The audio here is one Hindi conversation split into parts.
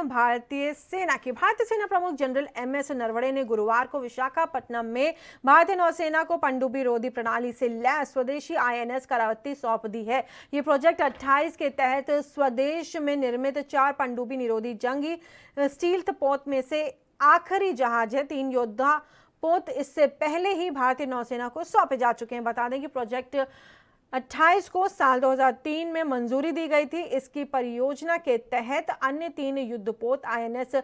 हैं भारतीय सेना की। भारतीय सेना प्रमुख जनरल MS नरवणे ने गुरुवार को विशाखापट्टनम में भारतीय नौसेना को पनडुब्बी रोधी प्रणाली से लैस स्वदेशी INS करावती सौंप दी है। ये प्रोजेक्ट 28 के तहत स्वदेश में निर्मित 4 पनडुब्बी निरोधी जंगी स्टील्थ पोत में से आखिरी जहाज है। 3 योद्धा पोत इससे पहले ही भारतीय नौसेना को सौंपे जा चुके हैं। बता दें कि प्रोजेक्ट 28 को साल 2003 में मंजूरी दी गई थी। इसकी परियोजना के तहत अन्य 3 युद्धपोत INS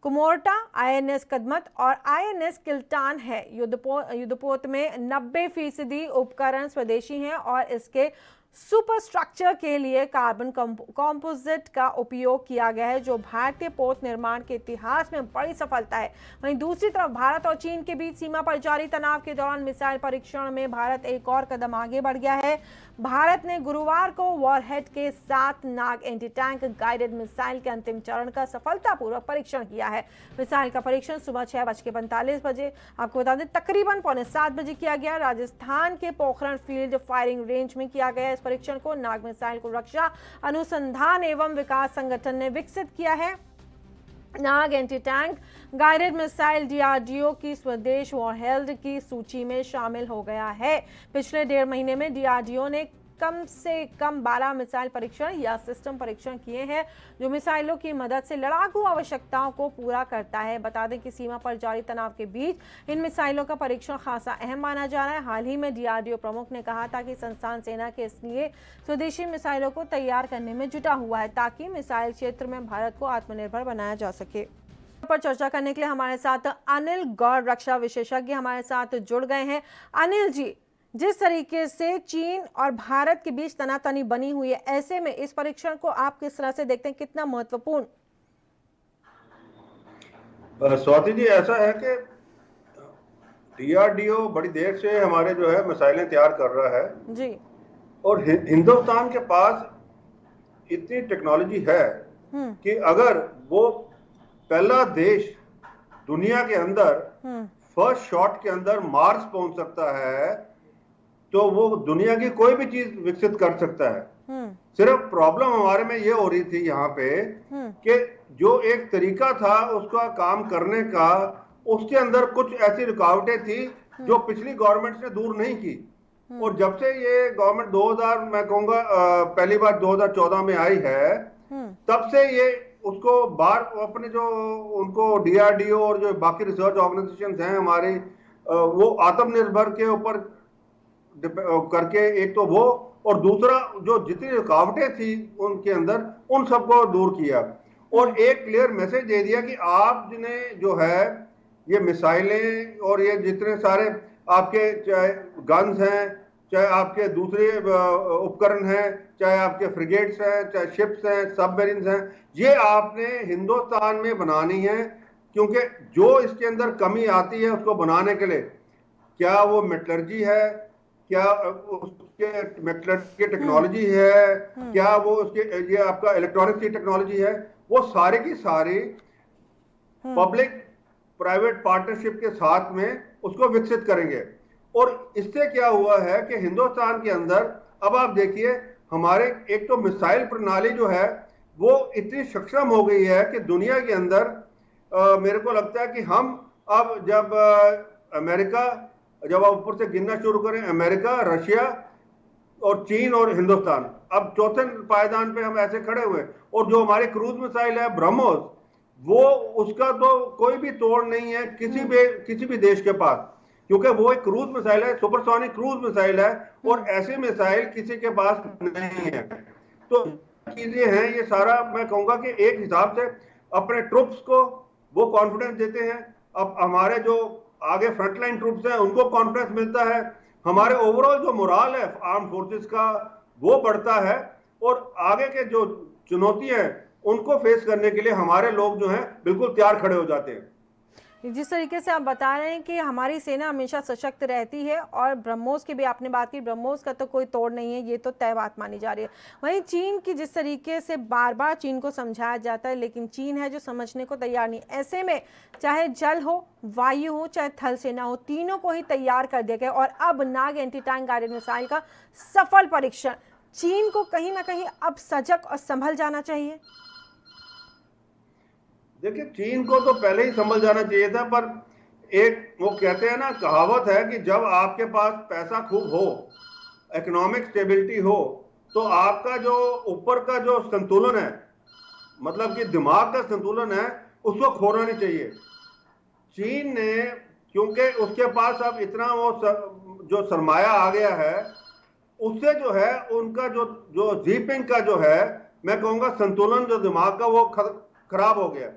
कुमोर्टा, INS कदमत और INS किल्टान है। युद्धपोत में 90% उपकरण स्वदेशी हैं और इसके सुपर स्ट्रक्चर के लिए कार्बन कंपोजिट का उपयोग किया गया है, जो भारतीय पोत निर्माण के इतिहास में बड़ी सफलता है। वहीं दूसरी तरफ भारत और चीन के बीच सीमा पर जारी तनाव के दौरान मिसाइल परीक्षण में भारत एक और कदम आगे बढ़ गया है। भारत ने गुरुवार को वॉरहेड के साथ नाग एंटी टैंक गाइडेड मिसाइल के अंतिम चरण का सफलतापूर्वक परीक्षण किया है। मिसाइल का परीक्षण सुबह 6:45 बजे, आपको बता दें तकरीबन 6:45 बजे किया गया। राजस्थान के पोखरण फील्ड फायरिंग रेंज में किया गया। इस परीक्षण को नाग मिसाइल को रक्षा अनुसंधान एवं विकास संगठन ने विकसित किया है। Nag anti tank guided missile DRDO की स्वदेश वॉरहेड की सूची में शामिल हो गया है। पिछले 1.5 महीने में DRDO ने कम से कम 12 मिसाइल परीक्षण या सिस्टम परीक्षण किए हैं, जो मिसाइलों की मदद से लड़ाकू आवश्यकताओं को पूरा करता है। बता दें कि सीमा पर जारी तनाव के बीच इन मिसाइलों का परीक्षण खासा अहम माना जा रहा है। हाल ही में DRDO प्रमुख ने कहा था कि संस्थान सेना के इसलिए स्वदेशी मिसाइलों को तैयार करने में जुटा हुआ है, ताकि मिसाइल क्षेत्र में भारत को आत्मनिर्भर बनाया जा सके। पर चर्चा करने के लिए हमारे साथ अनिल गौर, रक्षा विशेषज्ञ, हमारे साथ जुड़ गए हैं। अनिल जी, जिस तरीके से चीन और भारत के बीच तनातनी बनी हुई है, ऐसे में इस परीक्षण को आप किस तरह से देखते हैं, कितना महत्वपूर्ण? स्वाति जी, ऐसा है कि DRDO बड़ी देर से हमारे जो है मिसाइलें तैयार कर रहा है जी, और हिंदुस्तान के पास इतनी टेक्नोलॉजी है कि अगर वो पहला देश दुनिया के अंदर फर्स्ट शॉट के अंदर मार्स पहुंच सकता है, तो वो दुनिया की कोई भी चीज विकसित कर सकता है। सिर्फ प्रॉब्लम हमारे में ये हो रही थी यहाँ पे कि जो एक तरीका था उसका काम करने का, उसके अंदर कुछ ऐसी रुकावटें थी जो पिछली गवर्नमेंट ने दूर नहीं की। और जब से ये गवर्नमेंट 2000 मैं कहूंगा पहली बार 2014 में आई है, तब से ये उसको बाहर अपने जो उनको DRDO और जो बाकी रिसर्च ऑर्गेनाइजेशन हैं हमारी, वो आत्मनिर्भर के ऊपर करके, एक तो वो, और दूसरा जो जितनी रुकावटें थी उनके अंदर, उन सबको दूर किया और एक क्लियर मैसेज दे दिया कि आपने जो है ये मिसाइलें और ये जितने सारे आपके चाहे गन्स हैं, चाहे आपके दूसरे उपकरण हैं, चाहे आपके फ्रिगेट्स हैं, चाहे शिप्स हैं, सबमरीन्स हैं, ये आपने हिंदुस्तान में बनानी है। क्योंकि जो इसके अंदर कमी आती है उसको बनाने के लिए, क्या वो मेटलर्जी है, क्या उसके मेटलर्जी की टेक्नोलॉजी है, क्या वो उसके ये आपका इलेक्ट्रॉनिक्स की टेक्नोलॉजी है, वो सारी की सारी पब्लिक प्राइवेट पार्टनरशिप के साथ में उसको विकसित करेंगे। और इससे क्या हुआ है कि हिंदुस्तान के अंदर अब आप देखिए, हमारे एक तो मिसाइल प्रणाली जो है वो इतनी सक्षम हो गई है कि दुनिया के अंदर मेरे को लगता है कि हम अब जब अमेरिका, जब आप ऊपर से गिनना शुरू करें, अमेरिका, रशिया और चीन और हिंदुस्तान, अब चौथे पायदान पे हम ऐसे खड़े हुए। और जो हमारे क्रूज मिसाइल है ब्रह्मोस, वो उसका तो कोई भी तोड़ नहीं है किसी भी देश के पास, क्योंकि वो एक क्रूज मिसाइल है, सुपरसोनिक क्रूज मिसाइल है, और ऐसे मिसाइल किसी के पास नहीं है। तो चीजें हैं, ये सारा मैं कहूंगा कि एक हिसाब से अपने ट्रूप्स को वो कॉन्फिडेंस देते हैं। अब हमारे जो आगे फ्रंटलाइन ट्रूप्स हैं उनको कॉन्फिडेंस मिलता है, हमारे ओवरऑल जो मोराल है आर्म फोर्सेस का वो बढ़ता है, और आगे के जो चुनौतियां हैं उनको फेस करने के लिए हमारे लोग जो हैं बिल्कुल तैयार खड़े हो जाते हैं। जिस तरीके से आप बता रहे हैं कि हमारी सेना हमेशा सशक्त रहती है, और ब्रह्मोस की भी आपने बात की, ब्रह्मोस का तो कोई तोड़ नहीं है, ये तो तय बात मानी जा रही है। वहीं चीन की जिस तरीके से बार बार चीन को समझाया जाता है, लेकिन चीन है जो समझने को तैयार नहीं। ऐसे में चाहे जल हो, वायु हो, चाहे थल सेना हो, तीनों को ही तैयार कर दिया गया। और अब नाग एंटी टैंक गाइडेड मिसाइल का सफल परीक्षण, चीन को कहीं ना कहीं अब सजग और संभल जाना चाहिए। देखिए, चीन को तो पहले ही संभल जाना चाहिए था, पर एक वो कहते हैं ना, कहावत है कि जब आपके पास पैसा खूब हो, इकोनॉमिक स्टेबिलिटी हो, तो आपका जो ऊपर का जो संतुलन है, मतलब कि दिमाग का संतुलन है, उसको खोना नहीं चाहिए। चीन ने, क्योंकि उसके पास अब इतना वो जो सरमाया आ गया है, उससे जो है उनका जो जीपिंग का जो है, मैं कहूंगा संतुलन जो दिमाग का वो खराब हो गया।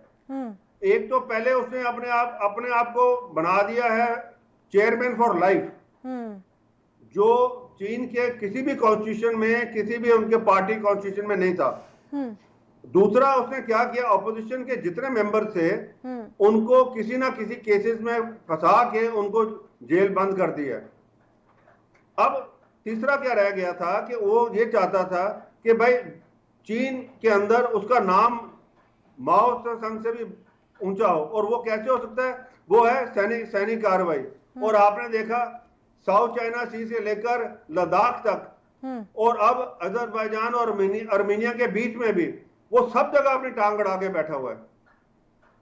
एक तो पहले उसने अपने आप को बना दिया है चेयरमैन फॉर लाइफ, जो चीन के किसी भी कॉन्स्टिट्यूशन में, किसी भी उनके पार्टी कॉन्स्टिट्यूशन में नहीं था। दूसरा, उसने क्या किया, ऑपोजिशन के जितने मेंबर थे उनको किसी ना किसी केसेस में फंसा के उनको जेल बंद कर दिया। अब तीसरा क्या रह गया था कि वो ये चाहता था कि भाई चीन के अंदर उसका नाम माओ संघ से भी ऊंचा हो, और वो कैसे हो सकता है, वो है सैनिक कार्रवाई। और आपने देखा साउथ चाइना सी से लेकर लद्दाख तक, और अब अजरबैजान और अर्मीनिया के बीच में भी वो सब जगह अपनी टांग अड़ा के बैठा हुआ है।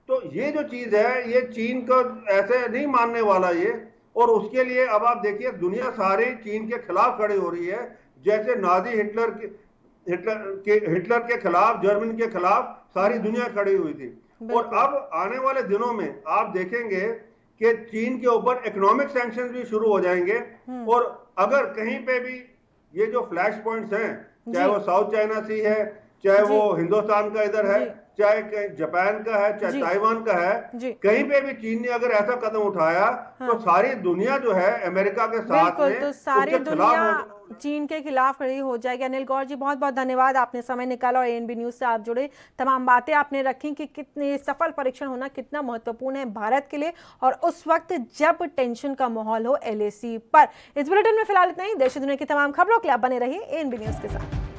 तो ये जो चीज है, ये चीन को ऐसे नहीं मानने वाला ये। और उसके लिए अब आप देखिए, दुनिया सारी चीन के खिलाफ खड़ी हो रही है, जैसे नाजी हिटलर के खिलाफ, जर्मनी के खिलाफ सारी दुनिया खड़ी हुई थी। और अब आने वाले दिनों में आप देखेंगे कि चीन के ऊपर इकोनॉमिक सैंक्शन भी शुरू हो जाएंगे। और अगर कहीं पे भी ये जो फ्लैश पॉइंट्स हैं, चाहे वो साउथ चाइना सी है, चाहे वो हिंदुस्तान का इधर है, चाहे जापान का है, चाहे ताइवान का है, कहीं पे भी चीन ने अगर ऐसा कदम उठाया तो सारी दुनिया जो है अमेरिका के साथ में, तो सारी दुनिया चीन के खिलाफ खड़ी हो जाएगी। अनिल गौर जी, बहुत बहुत धन्यवाद, आपने समय निकाला और एएनबी न्यूज से आप जुड़े, तमाम बातें आपने रखी कि कितने सफल परीक्षण होना कितना महत्वपूर्ण है भारत के लिए, और उस वक्त जब टेंशन का माहौल हो LAC पर। इस बुलेटिन में फिलहाल इतना ही। देश दुनिया की तमाम खबरों के लिए आप बने रहिए एएनबी न्यूज के साथ।